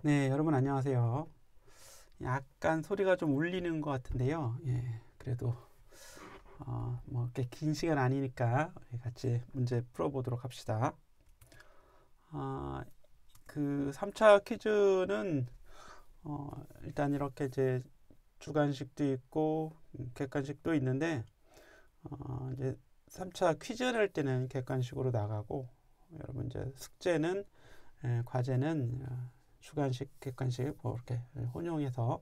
네, 여러분 안녕하세요. 약간 소리가 좀 울리는 것 같은데요. 예, 그래도 뭐 이렇게 긴 시간 아니니까 우리 같이 문제 풀어보도록 합시다. 아, 그 3차 퀴즈는 일단 이렇게 이제 주관식도 있고 객관식도 있는데 이제 3차 퀴즈 낼 때는 객관식으로 나가고 여러분 이제 숙제는 과제는 주관식, 객관식 뭐 이렇게 혼용해서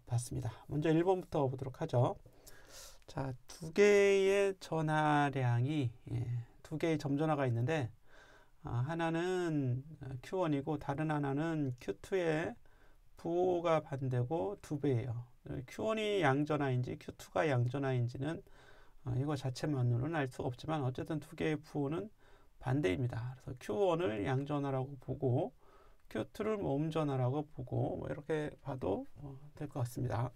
봤습니다. 먼저 1번부터 보도록 하죠. 자, 두 개의 전하량이 두 개의 점전화가 있는데 하나는 Q1이고 다른 하나는 Q2의 부호가 반대고 두 배예요. Q1이 양전하인지 Q2가 양전하인지는 이거 자체만으로는 알 수가 없지만 어쨌든 두 개의 부호는 반대입니다. 그래서 Q1을 양전하라고 보고 Q2를 뭐 음전하라고 보고 뭐 이렇게 봐도 될 것 같습니다.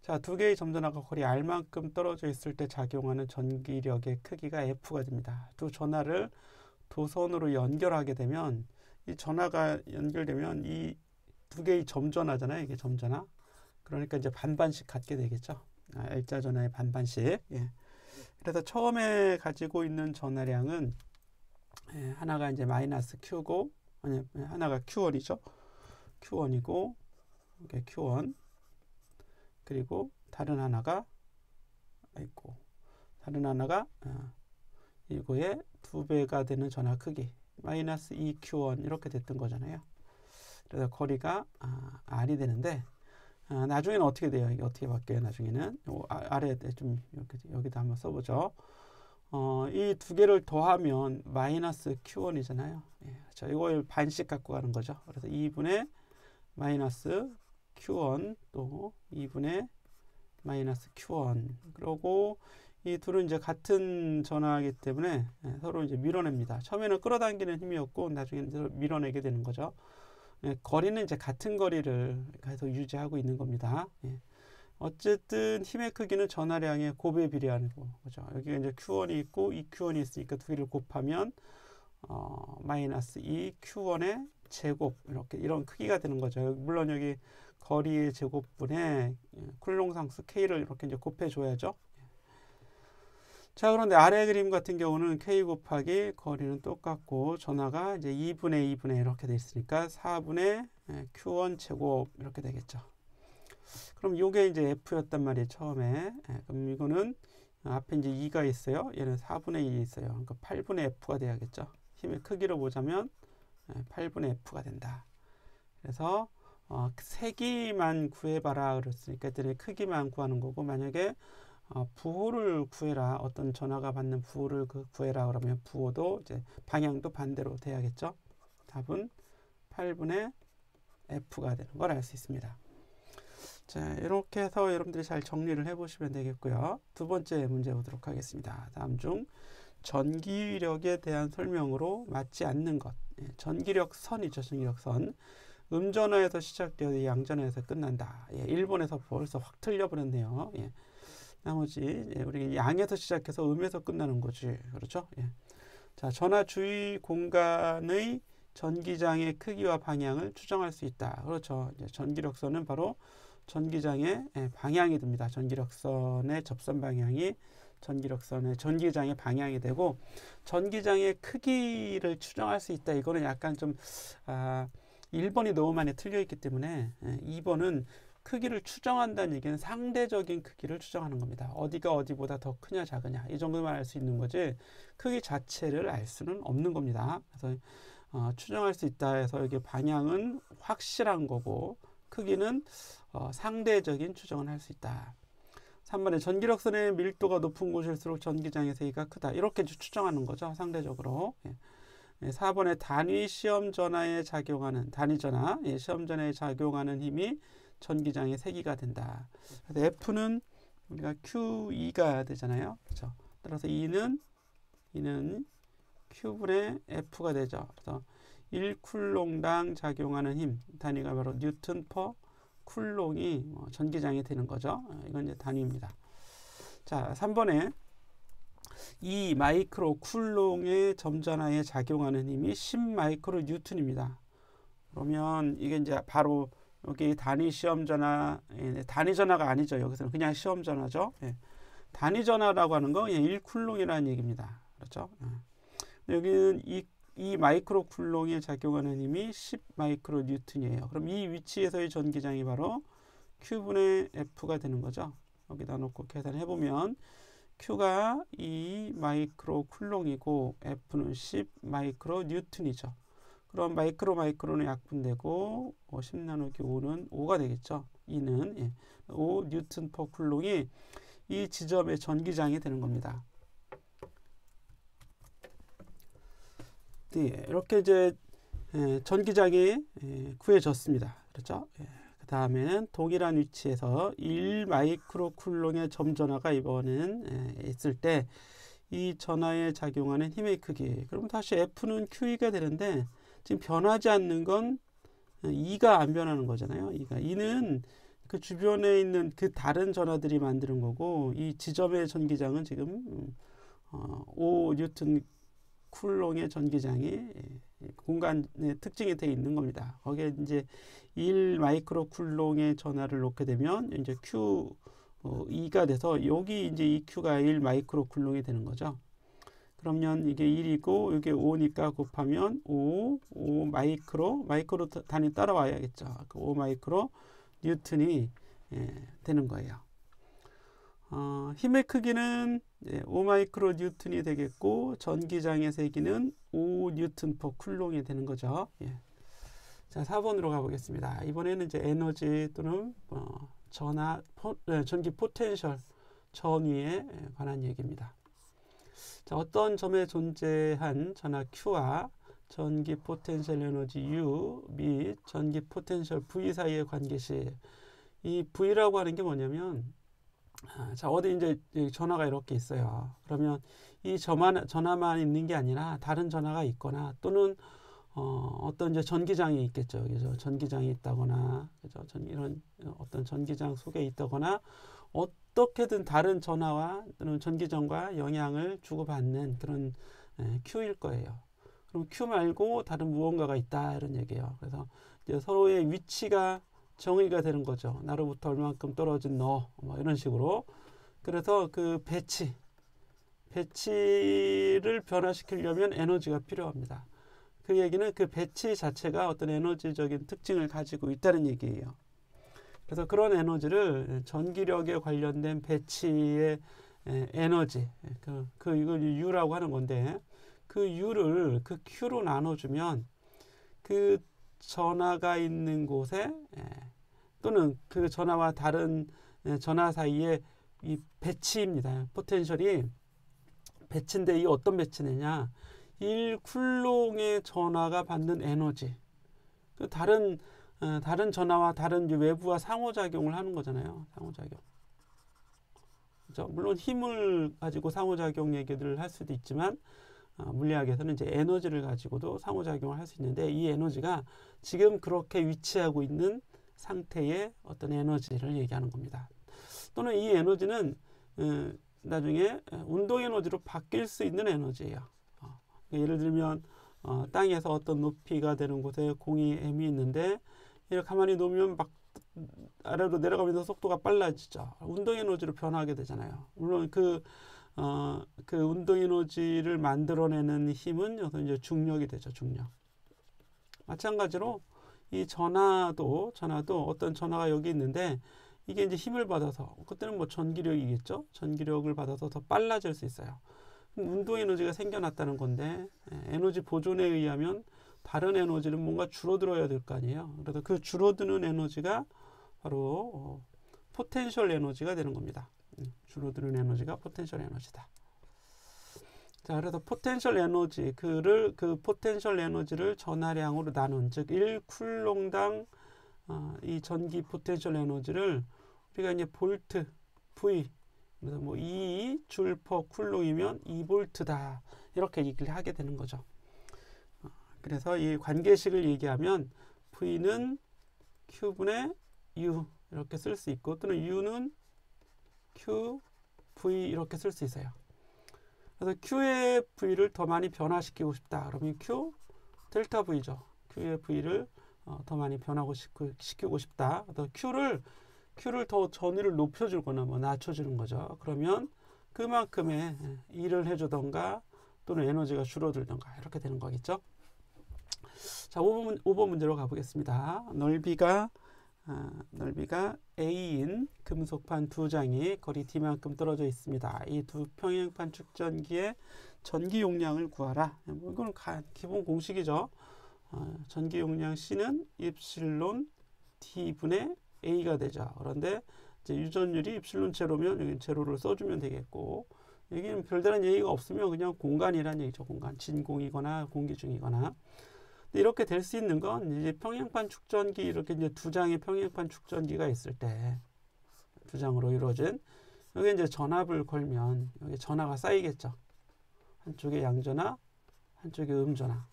자, 두 개의 점전화가 거리 R만큼 떨어져 있을 때 작용하는 전기력의 크기가 F가 됩니다. 두 전하를 도선으로 연결하게 되면 이 전하가 연결되면 이 두 개의 점전하잖아요. 이게 점전하. 그러니까 이제 반반씩 갖게 되겠죠. L자 전하의 반반씩. 예. 그래서 처음에 가지고 있는 전하량은 하나가 이제 마이너스 Q고 아니 하나가 Q1이죠. Q1이고 이게 Q1 그리고 다른 하나가 있고 다른 하나가 이거의 두 배가 되는 전하 크기 마이너스 2Q1 이렇게 됐던 거잖아요. 그래서 거리가 R이 되는데 나중에는 어떻게 돼요? 이게 어떻게 바뀌어요? 나중에는 아래에 좀 여기다 한번 써보죠. 이 두 개를 더하면 마이너스 Q1이잖아요. 예, 그렇죠. 이걸 반씩 갖고 가는 거죠. 그래서 2분의 마이너스 Q1 또 2분의 마이너스 Q1 그러고 이 둘은 이제 같은 전하이기 때문에 서로 이제 밀어냅니다. 처음에는 끌어당기는 힘이었고 나중에는 서로 밀어내게 되는 거죠. 거리는 이제 같은 거리를 계속 유지하고 있는 겁니다. 예. 어쨌든 힘의 크기는 전하량의 곱에 비례하는 거죠. 여기 이제 Q1이 있고 이 Q1이 있으니까 두 개를 곱하면 마이너스 2 Q1의 제곱 이런 크기가 되는 거죠. 물론 여기 거리의 제곱분에 쿨롱 상수 K를 이렇게 이제 곱해줘야죠. 자, 그런데 아래 그림 같은 경우는 K 곱하기 거리는 똑같고 전하가 이제 2분의 이렇게 돼 있으니까 4분의 Q1 제곱 이렇게 되겠죠. 그럼 이게 이제 F였단 말이에요, 처음에. 그럼 이거는 앞에 이제 2가 있어요. 얘는 4분의 1이 있어요. 그러니까 8분의 F가 돼야겠죠. 힘의 크기로 보자면 8분의 F가 된다. 그래서 세기만 구해봐라 그랬으니까 얘들의 크기만 구하는 거고 만약에 부호를 구해라 어떤 전하가 받는 부호를 구해라 그러면 부호도 이제 방향도 반대로 돼야겠죠. 답은 8분의 F가 되는 걸 알 수 있습니다. 자, 이렇게 해서 여러분들이 잘 정리를 해보시면 되겠고요. 두 번째 문제 보도록 하겠습니다. 다음 중 전기력에 대한 설명으로 맞지 않는 것. 전기력선이죠. 전기력선. 음전화에서 시작되어 양전화에서 끝난다. 1번에서 벌써 확 틀려버렸네요. 나머지 우리 양에서 시작해서 음에서 끝나는 거지. 그렇죠? 자, 전화 주위 공간의 전기장의 크기와 방향을 추정할 수 있다. 그렇죠. 이제 전기력선은 바로 전기장의 방향이 됩니다. 전기력선의 접선 방향이 전기장의 방향이 되고 전기장의 크기를 추정할 수 있다. 이거는 약간 좀 1번이 너무 많이 틀려 있기 때문에 2번은 크기를 추정한다는 얘기는 상대적인 크기를 추정하는 겁니다. 어디가 어디보다 더 크냐 작으냐 이 정도만 알 수 있는 거지 크기 자체를 알 수는 없는 겁니다. 그래서 추정할 수 있다 해서 여기 방향은 확실한 거고 크기는 상대적인 추정을 할 수 있다. 3번에 전기력선의 밀도가 높은 곳일수록 전기장의 세기가 크다. 이렇게 추정하는 거죠. 상대적으로. 4번에 단위 시험 전하에 작용하는 시험 전하에 작용하는 힘이 전기장의 세기가 된다. 그래서 F는 우리가 Q2가 되잖아요. 그렇죠? 따라서 E는 Q분의 F가 되죠. 그래서 1쿨롱당 작용하는 힘 단위가 바로 뉴턴 퍼 쿨롱이 전기장이 되는 거죠. 이건 이제 단위입니다. 자, 3번에 이 마이크로 쿨롱의 점전하에 작용하는 힘이 10 마이크로 뉴턴입니다. 그러면 이게 이제 바로 여기 단위 시험 전화, 단위 전화가 아니죠. 여기서는 그냥 시험 전화죠. 예. 단위 전화라고 하는 거 1쿨롱이라는 얘기입니다. 그렇죠? 예. 여기는 이 마이크로 쿨롱에 작용하는 힘이 10 마이크로 뉴턴이에요. 그럼 이 위치에서의 전기장이 바로 Q분의 F가 되는 거죠. 여기다 놓고 계산해 보면 Q가 2 마이크로 쿨롱이고 F는 10 마이크로 뉴턴이죠. 그럼 마이크로는 약분되고 10 나누기 5는 5가 되겠죠. 2는 5 뉴턴 퍼 쿨롱이 이 지점의 전기장이 되는 겁니다. 네, 이렇게 이제 전기장이 구해졌습니다. 그렇죠? 그 다음에는 동일한 위치에서 1 마이크로 쿨롱의 점 전하가 이번에는 있을 때 이 전하에 작용하는 힘의 크기. 그럼 다시 F는 QE가 되는데 지금 변하지 않는 건 E가 안 변하는 거잖아요. E는 그 주변에 있는 그 다른 전하들이 만드는 거고 이 지점의 전기장은 지금 5 뉴턴 쿨롱의 전기장이 공간의 특징이 되어 있는 겁니다. 거기에 이제 1 마이크로 쿨롱의 전하를 놓게 되면 이제 Q2가 돼서 여기 이제 이 Q가 1 마이크로 쿨롱이 되는 거죠. 그러면 이게 1이고 이게 5니까 곱하면 5 마이크로 단위 따라와야겠죠. 5 마이크로 뉴턴이 되는 거예요. 힘의 크기는 5 마이크로 뉴턴이 되겠고 전기장의 세기는 5 뉴턴 퍼 쿨롱이 되는 거죠. 예. 자, 4번으로 가보겠습니다. 이번에는 이제 에너지 또는 전기 포텐셜 전위에 관한 얘기입니다. 자, 어떤 점에 존재한 전하 Q와 전기 포텐셜 에너지 U 및 전기 포텐셜 V 사이의 관계시, 이 V라고 하는 게 뭐냐면 자, 어디 이제 전화가 이렇게 있어요. 그러면 이 전화만 있는 게 아니라 다른 전화가 있거나 또는 어떤 이제 전기장이 있겠죠. 그래서 전기장이 있다거나, 그죠? 이런 어떤 전기장 속에 있다거나 어떻게든 다른 전화와 또는 전기장과 영향을 주고받는 그런 Q일 거예요. 그럼 Q 말고 다른 무언가가 있다 이런 얘기예요. 그래서 이제 서로의 위치가 정의가 되는 거죠. 나로부터 얼만큼 떨어진 너, 뭐 이런 식으로. 그래서 그 배치를 변화시키려면 에너지가 필요합니다. 그 얘기는 그 배치 자체가 어떤 에너지적인 특징을 가지고 있다는 얘기예요. 그래서 그런 에너지를 전기력에 관련된 배치의 에너지, 이걸 U라고 하는 건데, 그 U를 그 Q로 나눠주면 그 전하가 있는 곳에 또는 그 전하와 다른 전하 사이에 이 배치입니다. 포텐셜이 배치인데 이 어떤 배치느냐? 1쿨롱의 전하가 받는 에너지. 그 다른 전하와 다른 외부와 상호작용을 하는 거잖아요. 상호작용. 그렇죠? 물론 힘을 가지고 상호작용 얘기를 할 수도 있지만 물리학에서는 이제 에너지를 가지고도 상호작용을 할 수 있는데 이 에너지가 지금 그렇게 위치하고 있는 상태의 어떤 에너지를 얘기하는 겁니다. 또는 이 에너지는 나중에 운동 에너지로 바뀔 수 있는 에너지예요. 예를 들면 땅에서 어떤 높이가 되는 곳에 공이 M이 있는데 이렇게 가만히 놓으면 막 아래로 내려가면서 속도가 빨라지죠. 운동 에너지로 변하게 되잖아요. 물론 그 운동 에너지를 만들어내는 힘은 여기서 이제 중력이 되죠. 중력. 마찬가지로 이 전하도 어떤 전하가 여기 있는데 이게 이제 힘을 받아서 그때는 뭐 전기력이겠죠. 전기력을 받아서 더 빨라질 수 있어요. 운동 에너지가 생겨났다는 건데 에너지 보존에 의하면 다른 에너지는 뭔가 줄어들어야 될 거 아니에요. 그래서 그 줄어드는 에너지가 바로 포텐셜 에너지가 되는 겁니다. 줄어드는 에너지가 포텐셜 에너지다. 자, 그래서 포텐셜 에너지, 그 포텐셜 에너지를 전하량으로 나눈, 즉 1쿨롱당 이 전기 포텐셜 에너지를 우리가 이제 볼트, V, 그래서 뭐 2줄 퍼 쿨롱이면 2볼트다. 이렇게 얘기를 하게 되는 거죠. 그래서 이 관계식을 얘기하면 V는 Q분의 U 이렇게 쓸 수 있고 또는 U는 Q, V 이렇게 쓸 수 있어요. 그래서 Q의 V를 더 많이 변화시키고 싶다. 그러면 Q 델타 V죠. Q의 V를 더 많이 변하고 시키고 싶다. 더 Q를 더 전위를 높여주거나 뭐 낮춰주는 거죠. 그러면 그만큼의 일을 해주던가 또는 에너지가 줄어들던가 이렇게 되는 거겠죠. 자, 5번 문제로 가보겠습니다. 넓이가 A인 금속판 두 장이 거리 D만큼 떨어져 있습니다. 이 두 평행판 축전기의 전기 용량을 구하라. 이건 기본 공식이죠. 전기 용량 C는 입실론 D분의 A가 되죠. 그런데 이제 유전율이 입실론 제로면 여기 제로를 써주면 되겠고, 여기는 별다른 얘기가 없으면 그냥 공간이란 얘기죠. 공간, 진공이거나 공기 중이거나. 이렇게 될 수 있는 건 이제 평행판 축전기, 이렇게 이제 두 장의 평행판 축전기가 있을 때, 두 장으로 이루어진, 여기 이제 전압을 걸면 여기 전하가 쌓이겠죠. 한쪽에 양전하, 한쪽에 음전하.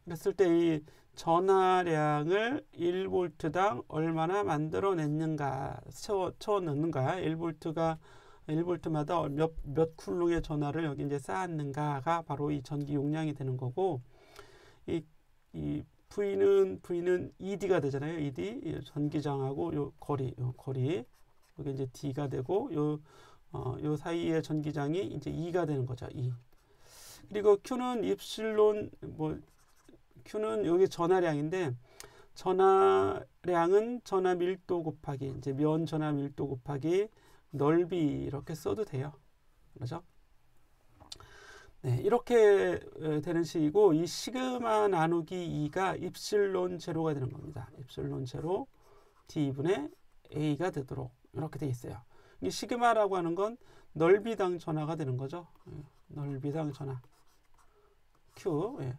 그랬을 때 이 전하량을 1볼트당 얼마나 만들어냈는가, 채워 넣는가, 1볼트마다 몇 쿨롱의 전하를 여기 이제 쌓았는가가 바로 이 전기 용량이 되는 거고, 이 V는 ED가 되잖아요. ED, 전기장하고 요 거리, 여기 이제 D가 되고, 요 사이의 전기장이 이제 E가 되는 거죠. E. 그리고 Q는 입실론, Q는 여기 전하량인데, 전하량은 전하 밀도 곱하기, 이제 면 전하 밀도 곱하기 넓이, 이렇게 써도 돼요. 그렇죠? 네, 이렇게 되는 식이고, 이 시그마 나누기 2가 입실론 제로가 되는 겁니다. 입실론 제로 D분의 A가 되도록 이렇게 돼 있어요. 이 시그마라고 하는 건 넓이당 전하가 되는 거죠. 넓이당 전하 Q. 예.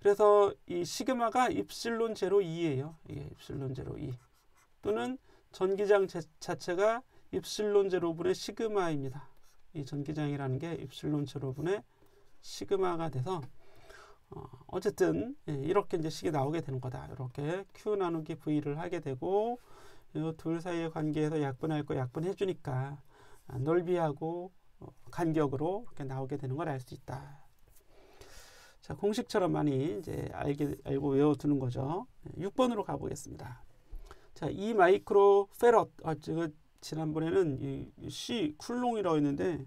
그래서 이 시그마가 입실론 제로 2예요. 예, 입실론 제로 2. 또는 전기장 자체가 입실론 제로분의 시그마입니다. 이 전기장이라는 게 입실론 제로분의 시그마가 돼서 어쨌든 이렇게 이제 식이 나오게 되는 거다. 이렇게 Q 나누기 V를 하게 되고, 이 둘 사이의 관계에서 약분할 거 약분해 주니까 넓이하고 간격으로 이렇게 나오게 되는 걸 알 수 있다. 자, 공식처럼 많이 이제 알고 외워두는 거죠. 6번으로 가보겠습니다. 자, 2 마이크로 페럿. 지난번에는 이 C 쿨롱이라고 했는데,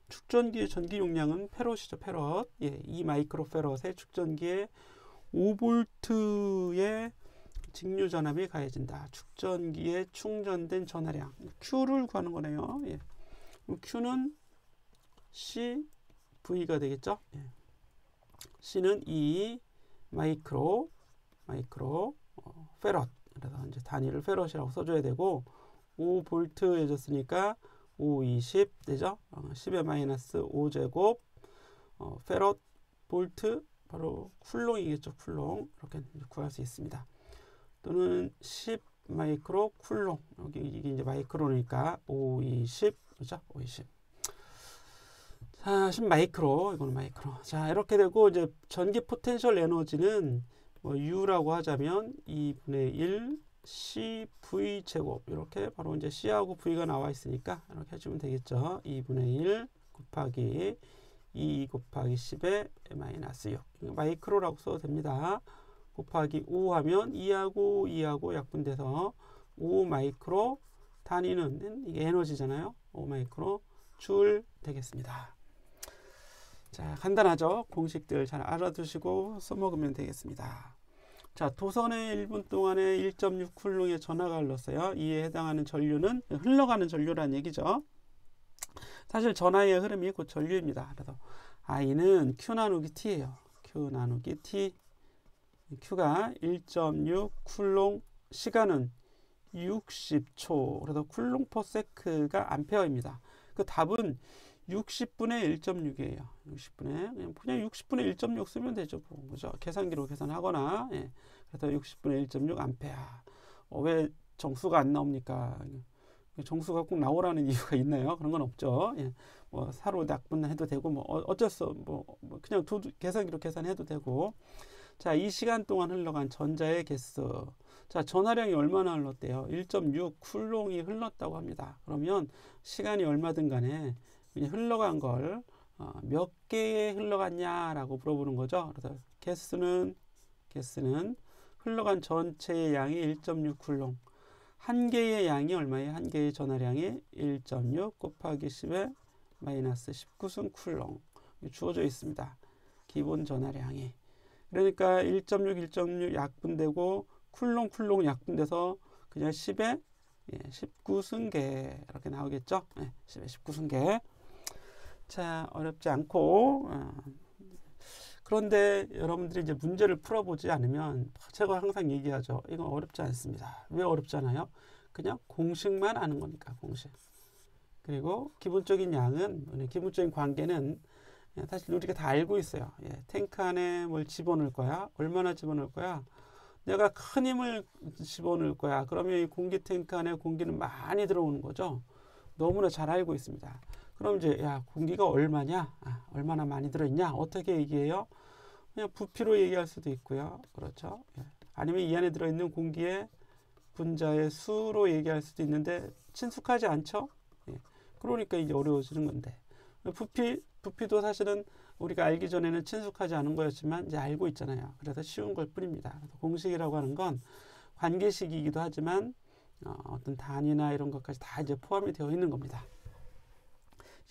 축전기의 전기 용량은 페럿이죠. 페럿. 예, 2 마이크로 페럿의 축전기에 5볼트의 직류 전압이 가해진다. 축전기에 충전된 전하량 Q를 구하는 거네요. 예. Q는 C V가 되겠죠. 예. C는 2 마이크로 페럿. 그래서 이제 단위를 페럿이라고 써줘야 되고, 5볼트 해줬으니까 5, 20 되죠. 10의 마이너스 5제곱 페럿 볼트, 바로 쿨롱이겠죠. 쿨롱. 이렇게 구할 수 있습니다. 또는 10 마이크로 쿨롱. 여기 이게 이제 마이크로니까 5, 20 그죠? 5, 20. 자, 10 마이크로, 이거는 마이크로. 자, 이렇게 되고, 이제 전기 포텐셜 에너지는 U라고 하자면 2분의 1 CV 제곱, 이렇게 바로 이제 C하고 V가 나와 있으니까 이렇게 해주면 되겠죠. 2분의 1 곱하기 2 곱하기 10의 마이너스 6. 마이크로라고 써도 됩니다. 곱하기 5 하면 2하고 약분돼서 5 마이크로, 단위는 이게 에너지잖아요. 5 마이크로 줄 되겠습니다. 자, 간단하죠. 공식들 잘 알아두시고 써먹으면 되겠습니다. 자, 도선의 1분 동안에 1.6 쿨롱의 전하가 흘렀어요. 이에 해당하는 전류는 흘러가는 전류란 얘기죠. 사실 전하의 흐름이 곧 전류입니다. 그래서 I는 Q 나누기 T예요. Q 나누기 T. Q가 1.6 쿨롱, 시간은 60초. 그래서 쿨롱 퍼 세크가 암페어입니다. 그 답은 60분의 1.6이에요. 60분의 그냥 60분의 1.6 쓰면 되죠. 그죠? 계산기로 계산하거나. 예. 그래서 60분의 1.6 암페어. 왜 정수가 안 나옵니까? 정수가 꼭 나오라는 이유가 있나요? 그런 건 없죠. 예. 뭐 사로 낙분해도 되고, 뭐 어쩔 수 그냥 계산기로 계산해도 되고. 자, 이 시간 동안 흘러간 전자의 개수. 자, 전하량이 얼마나 흘렀대요? 1.6 쿨롱이 흘렀다고 합니다. 그러면 시간이 얼마든 간에 흘러간 걸 몇 개에 흘러갔냐라고 물어보는 거죠. 그래서 개수는 흘러간 전체의 양이 1.6 쿨롱. 한 개의 양이 얼마예요? 한 개의 전하량이 1.6 곱하기 10의 마이너스 19승 쿨롱. 주어져 있습니다. 기본 전하량이. 그러니까 1.6, 1.6 약분되고 쿨롱 약분돼서 그냥 10의 19승계 이렇게 나오겠죠? 10의 19승계. 자, 어렵지 않고 그런데 여러분들이 이제 문제를 풀어보지 않으면 제가 항상 얘기하죠. 이건 어렵지 않습니다. 왜 어렵지 않아요? 그냥 공식만 아는 거니까, 공식. 그리고 기본적인 양은, 기본적인 관계는 사실 우리가 다 알고 있어요. 탱크 안에 뭘 집어넣을 거야? 얼마나 집어넣을 거야? 내가 큰 힘을 집어넣을 거야. 그러면 이 공기 탱크 안에 공기는 많이 들어오는 거죠. 너무나 잘 알고 있습니다. 그럼 이제 공기가 얼마냐? 얼마나 많이 들어있냐? 어떻게 얘기해요? 그냥 부피로 얘기할 수도 있고요. 그렇죠. 아니면 이 안에 들어있는 공기의 분자의 수로 얘기할 수도 있는데 친숙하지 않죠? 그러니까 이제 어려워지는 건데. 부피도 사실은 우리가 알기 전에는 친숙하지 않은 거였지만 이제 알고 있잖아요. 그래서 쉬운 걸 뿐입니다. 그래서 공식이라고 하는 건 관계식이기도 하지만 어떤 단위나 이런 것까지 다 이제 포함이 되어 있는 겁니다.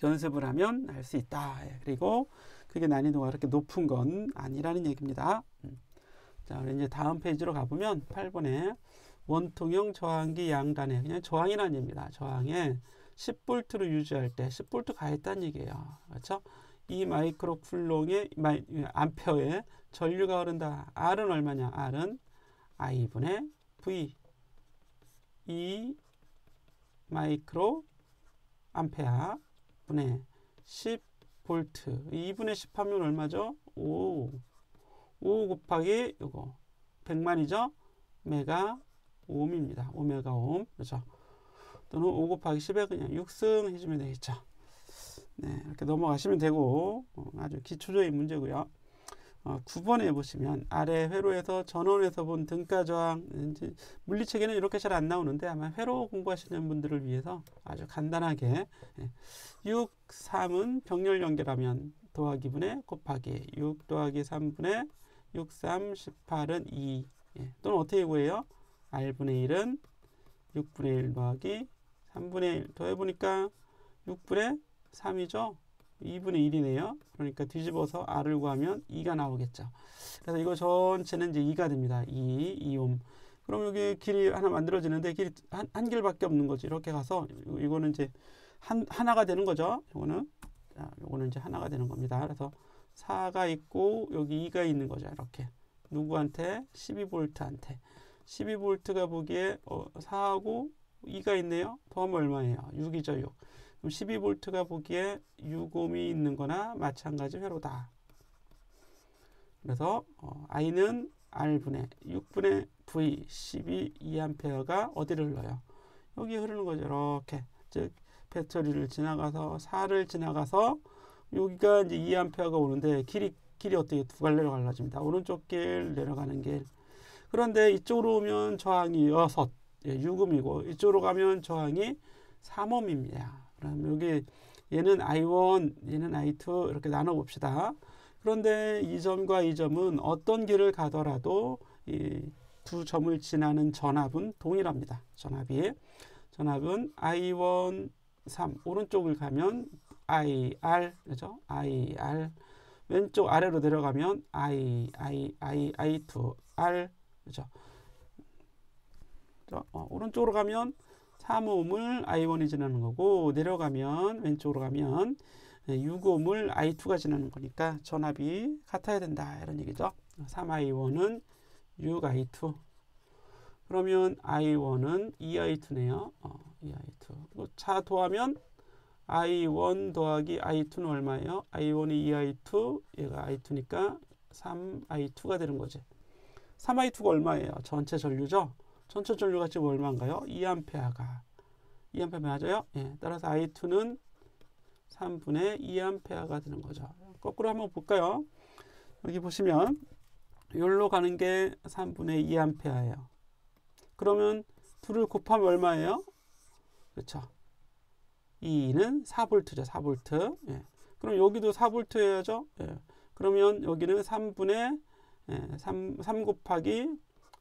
연습을 하면 알 수 있다. 그리고 그게 난이도가 그렇게 높은 건 아니라는 얘기입니다. 자, 우리 이제 다음 페이지로 가보면 8번에 원통형 저항기 양단에 그냥 저항이라는 얘기입니다. 저항에 10V로 유지할 때 10V 가했다는 얘기예요. 그렇죠? 이 마이크로 쿨롱의 암페어에 전류가 흐른다. R은 얼마냐? R은 I분의 V 2 마이크로 암페어 분의 10V 2분의 10 하면 얼마죠? 5 곱하기 요거 100만이죠? 메가 옴입니다. 오메가 옴. 그렇죠? 또는 5 곱하기 10에 그냥 6승 해주면 되겠죠. 네, 이렇게 넘어가시면 되고 아주 기초적인 문제고요. 9번에 보시면 아래 회로에서 전원에서 본 등가 저항, 물리책에는 이렇게 잘 안 나오는데 아마 회로 공부하시는 분들을 위해서 아주 간단하게 6, 3은 병렬 연결하면 더하기 분의 곱하기 6 더하기 3분의 6, 3, 18은 2 또는 어떻게 구해요? R분의 1은 6분의 1 더하기 3분의 1 더해보니까 6분의 3이죠? 2분의 1이네요. 그러니까 뒤집어서 R을 구하면 2가 나오겠죠. 그래서 이거 전체는 이제 2가 됩니다. 2옴. 그럼 여기 길이 하나 만들어지는데 길이 한 길밖에 없는 거지. 이렇게 가서 이거는 이제 하나가 되는 거죠. 요거는 이제 하나가 되는 겁니다. 그래서 4가 있고 여기 2가 있는 거죠. 이렇게. 누구한테? 12V한테. 12V가 보기에 4하고 2가 있네요. 더하면 얼마예요? 6이죠. 6. 그럼 12V가 보기에 6옴이 있는 거나 마찬가지 회로다. 그래서 I는 R분의 6분의 V 12A가 어디를 흘러요? 여기 흐르는 거죠. 이렇게. 즉 배터리를 지나가서 4를 지나가서 여기가 이제 2A가 오는데 길이 어떻게 두 갈래로 갈라집니다. 오른쪽 길 내려가는 길. 그런데 이쪽으로 오면 저항이 6, 6옴이고 이쪽으로 가면 저항이 3옴입니다. 그럼 여기 얘는 I1, 얘는 I2 이렇게 나눠 봅시다. 그런데 이 점과 이 점은 어떤 길을 가더라도 이 두 점을 지나는 전압은 동일합니다. 전압은 I1, 3 오른쪽을 가면 IR 그죠? IR 왼쪽 아래로 내려가면 I2 R 그죠? 오른쪽으로 가면 3옴을 I1이 지나는 거고 내려가면 왼쪽으로 가면 6옴을 I2가 지나는 거니까 전압이 같아야 된다 이런 얘기죠. 3I1은 6I2 그러면 I1은 2I2네요. 2I2 그리고 차 더하면 I1 더하기 I2는 얼마예요? I1이 2I2 얘가 I2니까 3I2가 되는 거지. 3I2가 얼마예요? 전체 전류죠? 전체 전류가 지금 얼마인가요? 2A가 2A 맞아요? 따라서 I2는 3분의 2A가 되는 거죠. 거꾸로 한번 볼까요? 여기 보시면 여기로 가는 게 3분의 2A예요. 그러면 둘을 곱하면 얼마예요? 그렇죠. 2는 4V죠. 4V. 그럼 여기도 4V여야죠. 그러면 여기는 3분의 3 곱하기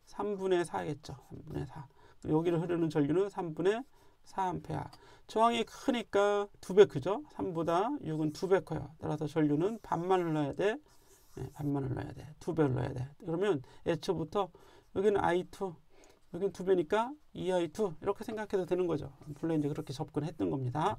3분의 4겠죠. 3분의 4. 여기를 흐르는 전류는 3분의 4A. 저항이 크니까 2배 크죠. 3보다 6은 2배 커요. 따라서 전류는 반만 흘러야 돼. 네, 반만 흘러야 돼. 2배 흘러야 돼. 그러면 애초부터 여기는 I2, 여기는 2배니까 2I2 이렇게 생각해도 되는 거죠. 본래 이제 그렇게 접근했던 겁니다.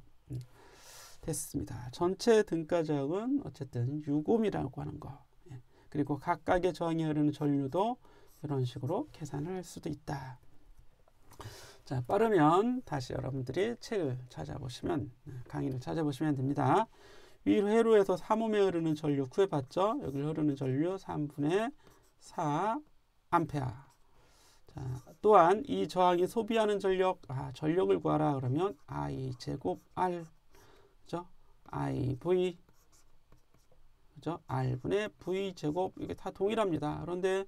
됐습니다. 전체 등가 저항은 어쨌든 6옴이라고 하는 거. 예. 그리고 각각의 저항이 흐르는 전류도 이런 식으로 계산을 할 수도 있다. 자, 빠르면 다시 여러분들이 책을 찾아보시면, 강의를 찾아보시면 됩니다. 위 회로에서 3옴에 흐르는 전류 구해봤죠? 여기 흐르는 전류 3분의 4A. 자, 또한 이 저항이 소비하는 전력, 전력을 구하라 그러면 I 제곱 R, 그죠? IV, 그죠? R분의 V 제곱, 이게 다 동일합니다. 그런데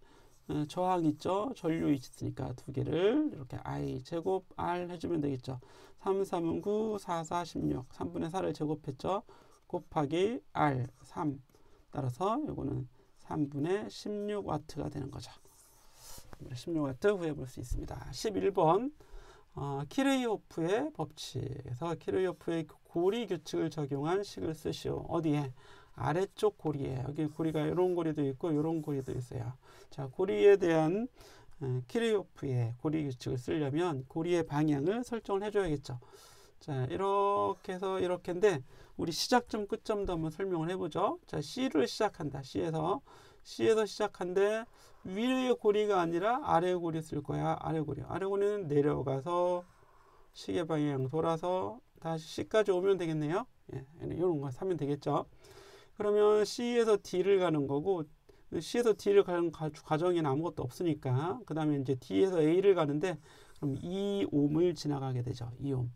저항 있죠? 전류 있으니까 두 개를 이렇게 I 제곱 R 해주면 되겠죠. 3, 3은 9, 4, 4, 16. 3분의 4를 제곱했죠. 곱하기 R, 3. 따라서 이거는 3분의 16W가 되는 거죠. 16W 구해볼 수 있습니다. 11번 키르이호프의 법칙에서 키르이호프의 고리 규칙을 적용한 식을 쓰시오. 어디에? 아래쪽 고리에. 여기 고리가 이런 고리도 있고 이런 고리도 있어요. 자, 고리에 대한 키르이호프의 고리 규칙을 쓰려면 고리의 방향을 설정을 해줘야겠죠. 자, 이렇게 해서 이렇게인데 우리 시작점 끝점도 한번 설명을 해보죠. 자, C를 시작한다. C에서 시작한데 위의 고리가 아니라 아래 고리 쓸 거야. 아래 고리. 아래 고리는 내려가서 시계 방향 돌아서 다시 C까지 오면 되겠네요. 예, 이런 거 사면 되겠죠. 그러면 C에서 D를 가는 거고 C에서 D를 가는 과정에는 아무것도 없으니까 그 다음에 이제 D에서 A를 가는데 그럼 2옴을 지나가게 되죠. 2옴.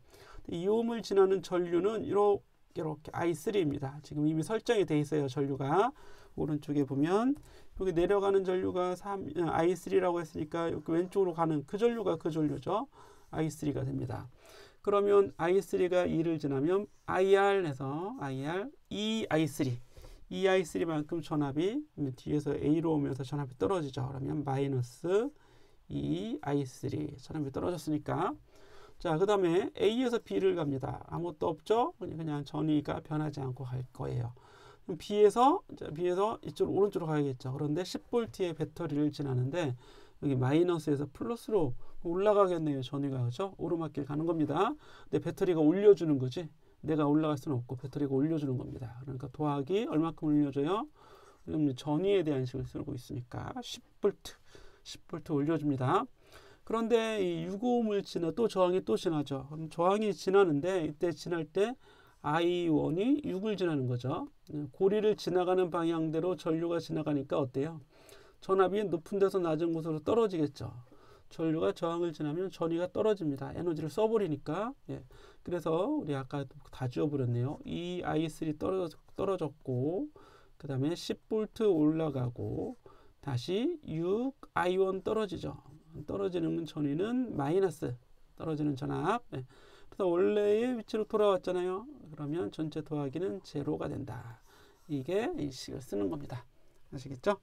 2옴을 지나는 전류는 이렇게 I3입니다. 지금 이미 설정이 돼 있어요. 전류가 오른쪽에 보면 여기 내려가는 전류가 I3라고 했으니까 여기 왼쪽으로 가는 그 전류가 그 전류죠. I3가 됩니다. 그러면 I3가 2를 지나면 IR 해서 IR 2I3 2I3만큼 전압이 뒤에서 A로 오면서 전압이 떨어지죠. 그러면 마이너스 2I3 전압이 떨어졌으니까 자, 그 다음에 A에서 B를 갑니다. 아무것도 없죠? 그냥 전위가 변하지 않고 갈 거예요. 그럼 B에서 이쪽 오른쪽으로 가야겠죠. 그런데 10V의 배터리를 지나는데 여기 마이너스에서 플러스로 올라가겠네요. 전위가. 그죠? 오르막길 가는 겁니다. 근데 배터리가 올려주는 거지. 내가 올라갈 수는 없고 배터리가 올려주는 겁니다. 그러니까 더하기 얼마큼 올려줘요? 그럼 전위에 대한 식을 쓰고 있으니까 10V 올려줍니다. 그런데 이 6옴을 또 저항이 또 지나죠. 그럼 저항이 지나는데 이때 지날 때 I1이 6을 지나는 거죠. 고리를 지나가는 방향대로 전류가 지나가니까 어때요? 전압이 높은 데서 낮은 곳으로 떨어지겠죠. 전류가 저항을 지나면 전위가 떨어집니다. 에너지를 써버리니까. 예. 그래서 우리 아까 다 지워버렸네요. 이 I3 떨어졌고 그 다음에 10V 올라가고 다시 6I1 떨어지죠. 떨어지는 전위는 마이너스 떨어지는 전압. 예. 그래서 원래의 위치로 돌아왔잖아요. 그러면 전체 더하기는 제로가 된다. 이게 이 식을 쓰는 겁니다. 아시겠죠?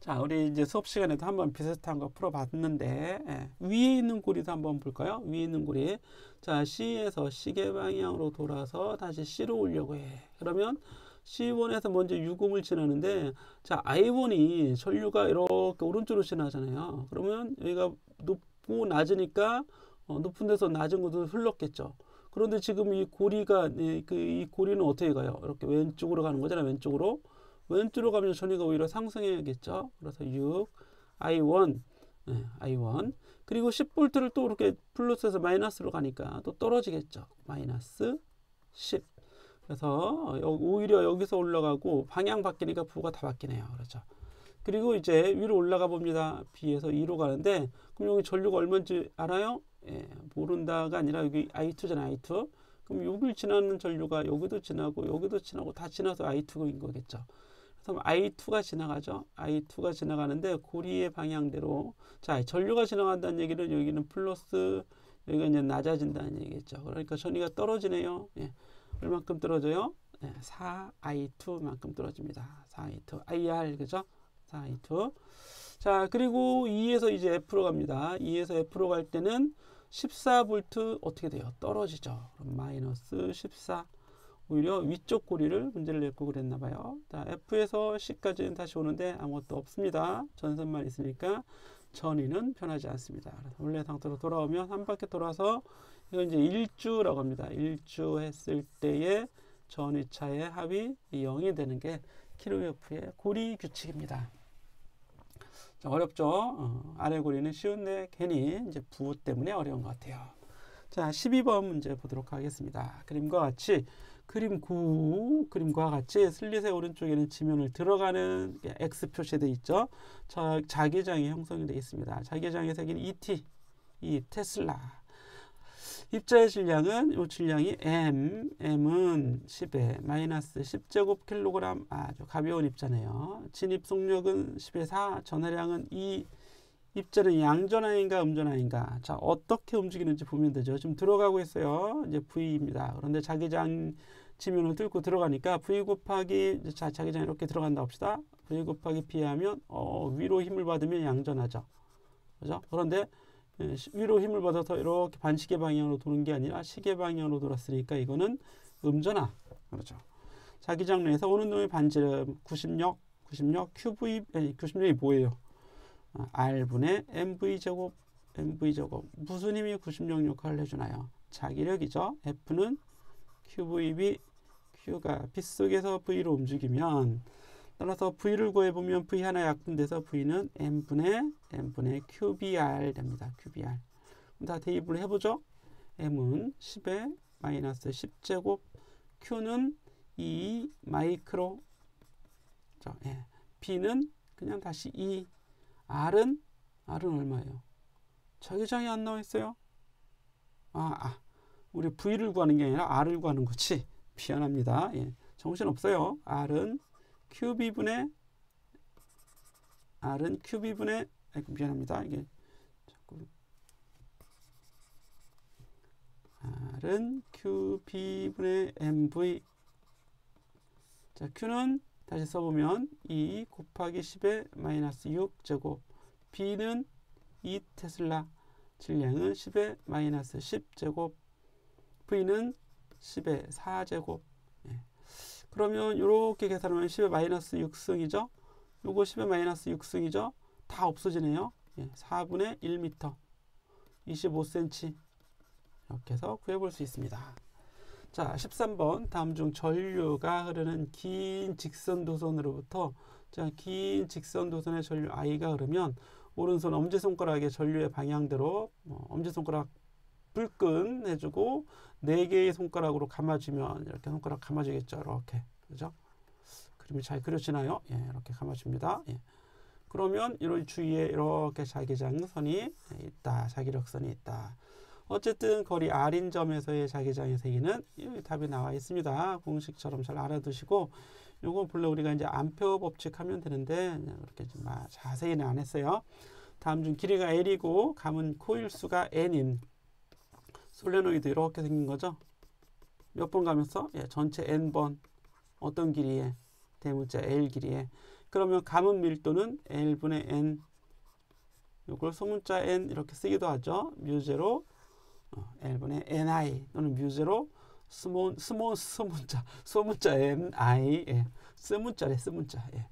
자, 우리 이제 수업 시간에도 한번 비슷한 거 풀어봤는데 위에 있는 고리도 한번 볼까요? 위에 있는 고리. 자, C에서 시계 방향으로 돌아서 다시 C로 오려고 해. 그러면 C1에서 먼저 6옴을 지나는데 자, I1이 전류가 이렇게 오른쪽으로 지나잖아요. 그러면 여기가 높고 낮으니까 높은 데서 낮은 곳으로 흘렀겠죠. 그런데 지금 이 고리가 이 고리는 어떻게 가요? 이렇게 왼쪽으로 가는 거잖아요. 왼쪽으로 가면 전위가 오히려 상승해야겠죠. 그래서 6 I1 I1 그리고 10V를 또 이렇게 플러스에서 마이너스로 가니까 또 떨어지겠죠. 마이너스 10. 그래서 오히려 여기서 올라가고 방향 바뀌니까 부가 다 바뀌네요. 그렇죠. 그리고 이제 위로 올라가 봅니다. B에서 2로 가는데 그럼 여기 전류가 얼마인지 알아요? 예, 모른다가 아니라 여기 I2잖아요. I2. 그럼 6을 지나는 전류가 여기도 지나고 다 지나서 I2인 거겠죠. 그래서 I2가 지나가죠. I2가 지나가는데 고리의 방향대로 자, 전류가 지나간다는 얘기는 여기는 플러스 여기가 이제 낮아진다는 얘기겠죠. 그러니까 전위가 떨어지네요. 예. 얼만큼 떨어져요? 네, 4I2만큼 떨어집니다. 4I2 IR 그죠? 4I2 자, 그리고 2에서 이제 F로 갑니다. 2에서 F로 갈 때는 14V 어떻게 돼요? 떨어지죠. 그럼 마이너스 14. 오히려 위쪽 고리를 문제를 냈고 그랬나 봐요. 자, F에서 C까지는 다시 오는데 아무것도 없습니다. 전선만 있으니까 전위는 변하지 않습니다. 원래 상태로 돌아오면 한 바퀴 돌아서 이건 이제 일주라고 합니다. 일주 했을 때의 전위차의 합이 0이 되는 게 키르호프의 고리 규칙입니다. 자, 어렵죠? 아래 고리는 쉬운데 괜히 이제 부 때문에 어려운 것 같아요. 자, 12번 문제 보도록 하겠습니다. 그림과 같이 슬릿의 오른쪽에는 지면을 들어가는 X 표시되어 있죠. 자기장이 형성이 되어 있습니다. 자기장의 색인 ET, 이 테슬라. 입자의 질량은 이 질량이 M은 10에 마이너스 10제곱킬로그램, 아주 가벼운 입자네요. 진입 속력은 10에 4, 전하량은 2. 입자는 양전항인가 음전항인가? 자, 어떻게 움직이는지 보면 되죠. 지금 들어가고 있어요. 이제 V입니다. 그런데 자기장 지면을 뚫고 들어가니까 V 곱하기, 자, 자기장 이렇게 들어간다 합시다. V 곱하기 P 하면 위로 힘을 받으면 양전하죠. 그죠? 그런데 위로 힘을 받아서 이렇게 반시계 방향으로 도는 게 아니라 시계 방향으로 돌았으니까 이거는 음전하. 그렇죠. 자기장 내에서 오는 놈의 반지름 90력 QV, 90력이 뭐예요? R분의 MV제곱. 무슨 힘이 90력 역할을 해주나요? 자기력이죠. F는 QVB, Q가 빗속에서 V로 움직이면 따라서 V를 구해보면 V 하나 약분돼서 V는 M분의 QBR 됩니다. QBR. 다 대입을 해보죠. M은 10에 마이너스 10제곱, Q는 2 마이크로, 예. B는 그냥 다시 2, R은 얼마예요? 자기장이 안 나와 있어요. 우리 V를 구하는 게 아니라 R을 구하는 거지. 미안합니다. 예. 정신 없어요. R은 QB분의 미안합니다. 이게 자꾸 R은 QB분의 MV. 자, Q는 다시 써보면 2 곱하기 10의 마이너스 6제곱, B는 2 테슬라, 질량은 10의 마이너스 10제곱, V는 10의 4제곱. 예. 그러면 이렇게 계산하면 10의 마이너스 6승이죠. 요거 10의 마이너스 6승이죠. 다 없어지네요. 예. 4분의 1m, 25cm. 이렇게 해서 구해볼 수 있습니다. 자, 13번. 다음 중 전류가 흐르는 긴 직선 도선으로부터, 자, 긴 직선 도선의 전류 I가 흐르면 오른손 엄지손가락의 전류의 방향대로 엄지손가락 불끈 해주고 4개의 손가락으로 감아주면 이렇게 손가락 감아주겠죠. 이렇게. 그죠? 그림이 잘 그려지나요? 예, 이렇게 감아줍니다. 예. 그러면 이런 주위에 이렇게 자기장선이 있다. 자기력선이 있다. 어쨌든 거리 R인 점에서의 자기장의 세기는 여기 답이 나와 있습니다. 공식처럼 잘 알아두시고, 요거 본래 우리가 이제 암페어 법칙 하면 되는데 그렇게 좀 자세히는 안 했어요. 다음 중 길이가 L이고 감은 코일 수가 N인 솔레노이드 이렇게 생긴 거죠. 몇 번 가면서? 예, 전체 N번. 어떤 길이에? 대문자 L 길이에. 그러면 감은 밀도는 L분의 N. 이걸 소문자 N 이렇게 쓰기도 하죠. 뮤제로 L분의 NI 또는 뮤제로 소문자 NI. 예, 쓰문자래, 쓰문자. 예.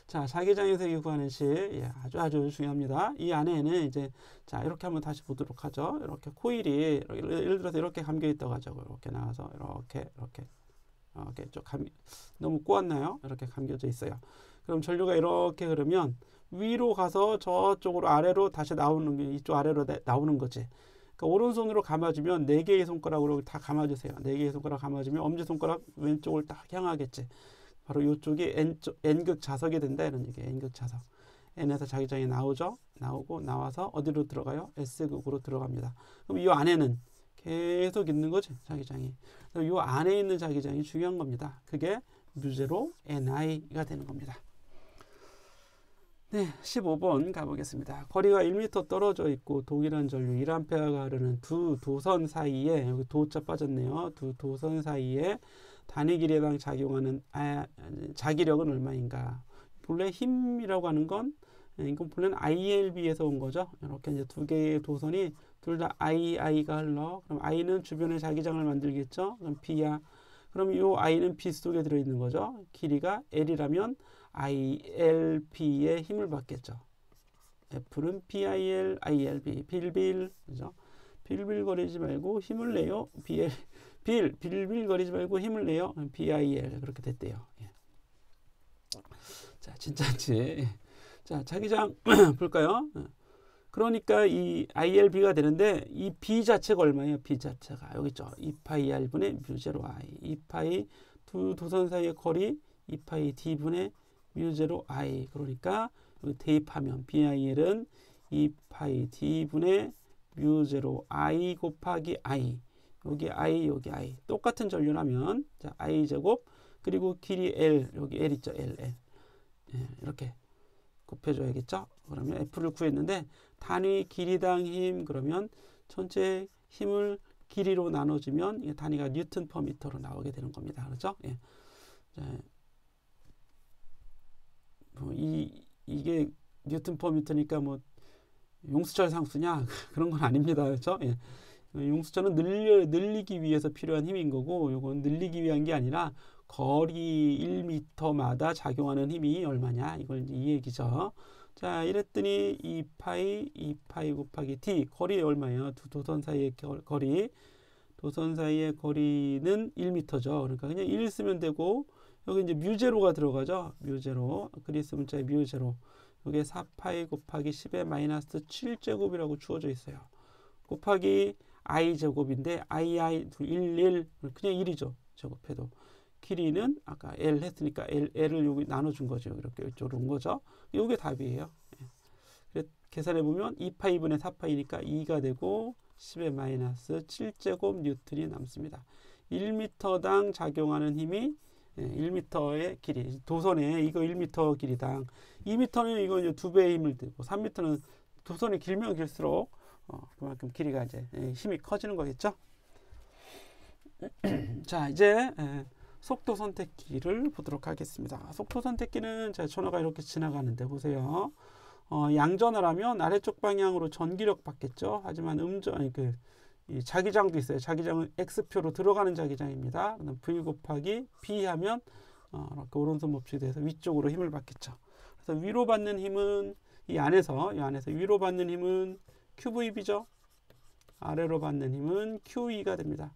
자, 자기장의 세기 구하는 시, 예, 아주 중요합니다. 이 안에는 이제, 자, 이렇게 한번 다시 보도록 하죠. 이렇게 코일이, 예를 들어서 이렇게 감겨 있다고 하죠. 이렇게 나와서, 이렇게 좀 너무 꼬았나요? 이렇게 감겨져 있어요. 그럼 전류가 이렇게 흐르면 위로 가서 저쪽으로 아래로 다시 나오는 게, 이쪽 아래로 나오는 거지. 그러니까 오른손으로 감아주면 4개의 손가락으로 다 감아주세요. 4개의 손가락 감아주면 엄지손가락 왼쪽을 딱 향하겠지. 바로 이쪽이 N극 자석이 된다 이런 얘기예요. N극 자석. N에서 자기장이 나오죠. 나오고 나와서 어디로 들어가요? S극으로 들어갑니다. 그럼 이 안에는 계속 있는 거지, 자기장이. 이 안에 있는 자기장이 중요한 겁니다. 그게 뮤제로 NI가 되는 겁니다. 네, 15번 가보겠습니다. 거리가 1m 떨어져 있고 동일한 전류 1A가 흐르는 두 도선 사이에, 여기 도자 빠졌네요. 두 도선 사이에 단위 길이당 작용하는 자기력은 얼마인가? 본래 힘이라고 하는 건 인공폴은 ILB에서 온 거죠. 이렇게 이제 두 개의 도선이 둘 다 I가 흘러. 그럼 I는 주변에 자기장을 만들겠죠. 그럼 B야. 그럼 이 I는 B 속에 들어있는 거죠. 길이가 L이라면 ILB의 힘을 받겠죠. F는 BIL, ILB, 빌빌, 그죠? 빌빌거리지 말고 힘을 내요. 빌빌거리지 말고 힘을 내요. BIL 그렇게 됐대요. 예. 자, 진짜인지. 자, 자기장 볼까요? 그러니까 이 ILB가 되는데 이 B 자체가 얼마예요? B 자체가 여기 있죠. 2파이 R분의 뮤제로 I. 2파이 두 도선 사이의 거리 2파이 D분의 뮤제로 I. 그러니까 여기 대입하면 BIL은 2파이 D분의 뮤제로 I 곱하기 I. 여기 I, 여기 I. 똑같은 전류라면 자, I 제곱 그리고 길이 L. 여기 L 있죠. L. 예, 이렇게 곱해줘야겠죠. 그러면 F를 구했는데 단위 길이당 힘 그러면 전체 힘을 길이로 나눠주면 이 단위가 뉴턴 퍼 미터로 나오게 되는 겁니다. 그렇죠? 예. 자, 뭐 이게 뉴턴 퍼 미터니까 뭐 용수철 상수냐 그런 건 아닙니다. 그렇죠? 예. 용수철은 늘리기 위해서 필요한 힘인 거고 이건 늘리기 위한 게 아니라 거리 1m마다 작용하는 힘이 얼마냐 이걸 이제 이 얘기죠. 자, 이랬더니 2파이 곱하기 d 거리 얼마예요? 두 도선 사이의 거리. 도선 사이의 거리는 1m죠. 그러니까 그냥 1 쓰면 되고 여기 이제 뮤제로가 들어가죠. 뮤제로. 그리스 문자의 뮤제로. 여기에 4파이 곱하기 10의 마이너스 7제곱이라고 주어져 있어요. 곱하기 i 제곱인데 i 1 그냥 1이죠. 제곱해도. 길이는 아까 L 했으니까 L을 여기 나눠준 거죠. 이렇게 이쪽으로 온 거죠. 이게 답이에요. 예. 계산해보면 2파이분의 4파이니까 2가 되고 10의 마이너스 7제곱 뉴턴이 남습니다. 1m당 작용하는 힘이 1m의 길이. 도선에 이거 1m 길이당. 2m는 이거 이제 2배의 힘을 들고 3m는 도선이 길면 길수록 그만큼 길이가 이제 힘이 커지는 거겠죠. 자, 이제 속도 선택기를 보도록 하겠습니다. 속도 선택기는 자, 전화가 이렇게 지나가는데 보세요. 양전을 하면 아래쪽 방향으로 전기력 받겠죠. 하지만 이 자기장도 있어요. 자기장은 X표로 들어가는 자기장입니다. 그다음 V 곱하기 B 하면 이렇게 오른손 법칙에 대해서 위쪽으로 힘을 받겠죠. 그래서 위로 받는 힘은 이 안에서 위로 받는 힘은 QVB죠. 아래로 받는 힘은 QE가 됩니다.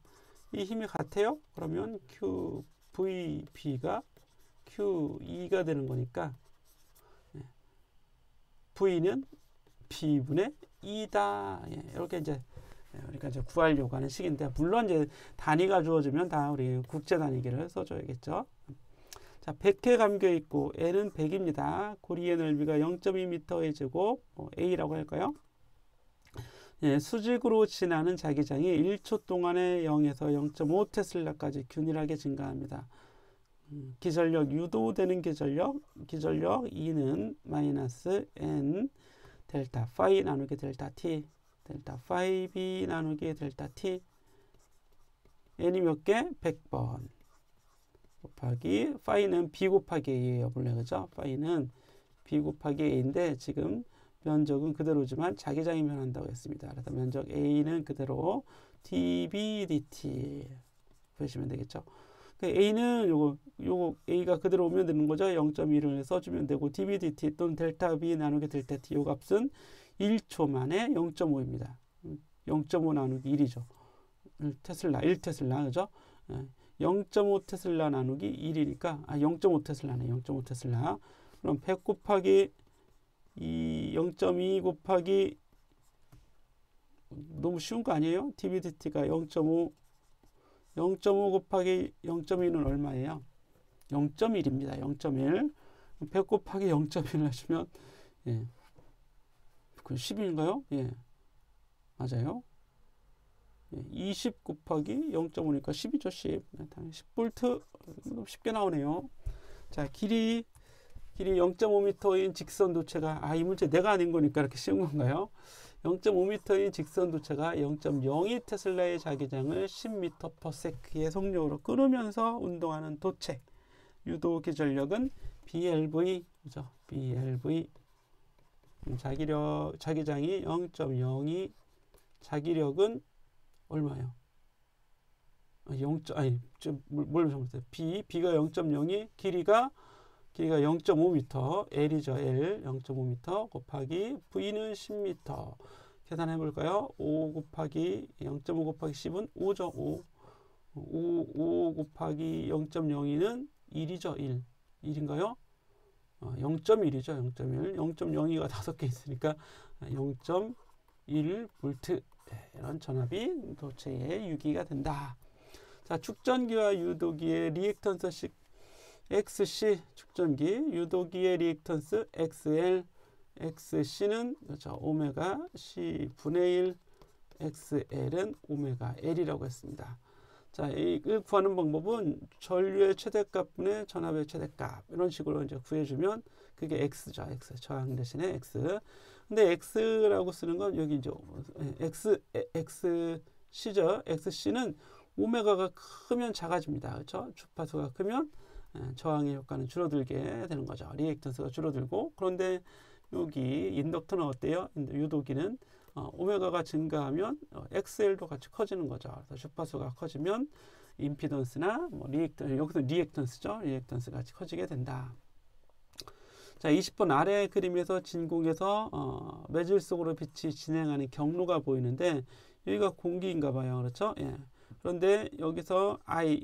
이 힘이 같아요. 그러면 QVB가 QE가 되는 거니까 V는 B분의 E다. 이렇게 이제 우리가 이제 구하려고 하는 식인데 물론 이제 단위가 주어지면 다 우리 국제 단위기를 써줘야겠죠. 자, 100회 감겨 있고 L은 100입니다. 고리의 넓이가 0.2m의 제곱 A라고 할까요? 예, 수직으로 지나는 자기장이 1초 동안에 0에서 0.5 테슬라까지 균일하게 증가합니다. 기전력 유도되는 기전력 E는 마이너스 n 델타 파이 나누기 델타 t 델타 파이 b 나누기 델타 t n이 몇 개? 100번 곱하기 파이는 b 곱하기 a예요. 원래 그죠? 파이는 b 곱하기 a인데 지금 면적은 그대로지만 자기장이 변한다고 했습니다. 그래서 면적 a는 그대로 db dt 보시면 되겠죠. A는 요거 A가 그대로 오면 되는 거죠. 0.1을 써주면 되고 dB dt 또는 델타 B 나누기 델타 T 요 값은 1초 만에 0.5입니다. 0.5 나누기 1이죠. 1테슬라 그죠? 0.5 테슬라 나누기 1이니까 0.5 테슬라네. 0.5 테슬라. 그럼 100 곱하기 이 0.2 곱하기 너무 쉬운 거 아니에요? dB dt가 0.5 곱하기 0.2는 얼마예요? 0.1입니다. 0.1. 100 곱하기 0.1을 하시면, 예. 그 10인가요? 예. 맞아요. 예. 20 곱하기 0.5니까 10이죠, 10. 10V. 쉽게 나오네요. 자, 길이 0.5m인 직선 도체가, 이 문제 내가 아닌 거니까 이렇게 쉬운 건가요? 0.5m인 직선 도체가 0.02 테슬라의 자기장을 10m/s의 속력으로 끌으면서 운동하는 도체. 유도 기전력은 BLV, 그죠? BLV. 자기장이 0.02, 자기력은 얼마예요? 뭘로 적었어요? B가 0.02, 길이가 0.5m, L이죠, L. 0.5m 곱하기 V는 10m. 계산해 볼까요? 5 곱하기 0.5 곱하기 10은 5죠, 5 곱하기 0.02는 1이죠, 1. 1인가요? 0.1이죠, 0.1. 0.02가 5개 있으니까 0.1V. 이런 전압이 도체의 유기가 된다. 자, 축전기와 유도기의 리액턴스식 XC 축전기, 유도기의 리액턴스 XL, XC는 그렇죠, 오메가 C 분의 1, XL은 오메가 L이라고 했습니다. 자, 이걸 구하는 방법은 전류의 최대값 분의 전압의 최대값 이런 식으로 이제 구해주면 그게 X죠, X 저항 대신에 X. 근데 X라고 쓰는 건 여기 이제 XC죠. XC는 오메가가 크면 작아집니다. 그렇죠? 주파수가 크면 저항의 효과는 줄어들게 되는 거죠. 리액턴스가 줄어들고. 그런데 여기 인덕터는 어때요? 유도기는 오메가가 증가하면 XL도 같이 커지는 거죠. 그래서 주파수가 커지면 임피던스나 뭐 여기서 리액턴스죠. 리액턴스 같이 커지게 된다. 자, 20번 아래 그림에서 진공에서 매질 속으로 빛이 진행하는 경로가 보이는데 여기가 공기인가 봐요. 그렇죠? 예. 그런데 여기서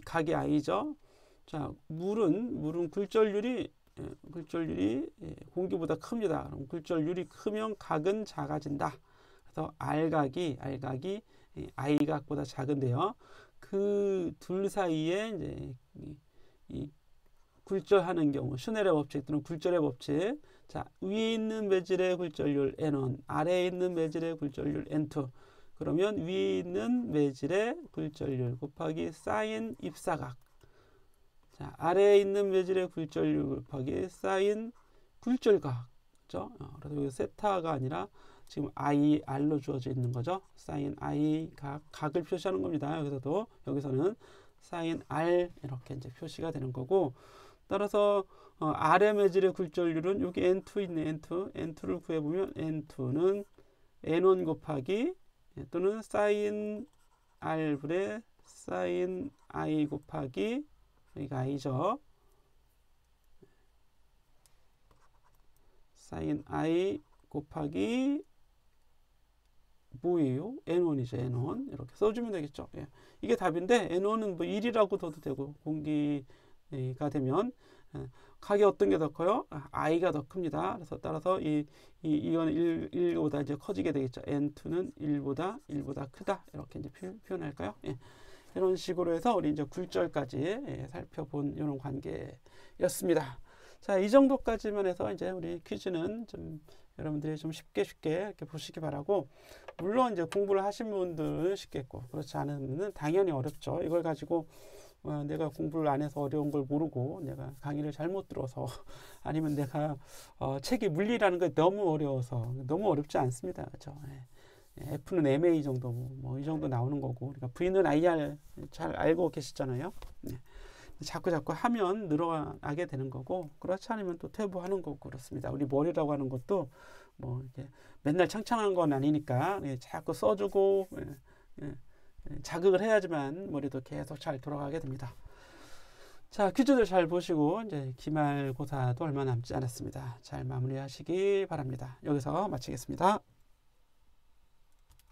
각이 I죠. 자, 물은 굴절률이 공기보다 큽니다. 그럼 굴절률이 크면 각은 작아진다. 그래서 R각이 I각보다 작은데요. 그 둘 사이에 이제 이 굴절하는 경우 슈넬의 법칙 또는 굴절의 법칙. 자, 위에 있는 매질의 굴절률 N1, 아래에 있는 매질의 굴절률 N2. 그러면 위에 있는 매질의 굴절률 곱하기 사인 입사각. 자, 아래에 있는 매질의 굴절률 곱하기 사인 굴절각. 그렇죠? 그래서 여기 세타가 아니라 지금 IR로 주어져 있는 거죠. 사인 I 각을 표시하는 겁니다. 여기서는 사인 R 이렇게 이제 표시가 되는 거고, 따라서 R의 매질의 굴절률은 여기 N2 있네. N2를 구해보면 N2는 N1 곱하기 또는 사인 R분의 사인 I 곱하기 여기가 I죠. 사인 I 곱하기 뭐예요? N1이죠. N1 이렇게 써주면 되겠죠. 예. 이게 답인데 N1은 뭐 1이라고 둬도 되고 공기가 되면 각이 어떤 게 더 커요? I가 더 큽니다. 그래서 따라서 이거는 1보다 이제 커지게 되겠죠. N2는 1보다 크다. 이렇게 이제 표현할까요? 예. 이런 식으로 해서 우리 이제 굴절까지 살펴본 이런 관계였습니다. 자, 이 정도까지만 해서 이제 우리 퀴즈는 좀 여러분들이 좀 쉽게 이렇게 보시기 바라고, 물론 이제 공부를 하신 분들은 쉽겠고 그렇지 않은 분은 당연히 어렵죠. 이걸 가지고 내가 공부를 안 해서 어려운 걸 모르고 내가 강의를 잘못 들어서 아니면 내가 책이 물리라는 게 너무 어려워서 너무 어렵지 않습니다. 그렇죠? F는 MA 정도 뭐 이 정도 나오는 거고, 그러니까 V는 IR 잘 알고 계시잖아요. 자꾸 하면 늘어나게 되는 거고, 그렇지 않으면 또 퇴보하는 거고 그렇습니다. 우리 머리라고 하는 것도 뭐 이렇게 맨날 창창한 건 아니니까 자꾸 써주고 자극을 해야지만 머리도 계속 잘 돌아가게 됩니다. 자, 퀴즈들 잘 보시고 이제 기말고사도 얼마 남지 않았습니다. 잘 마무리하시기 바랍니다. 여기서 마치겠습니다.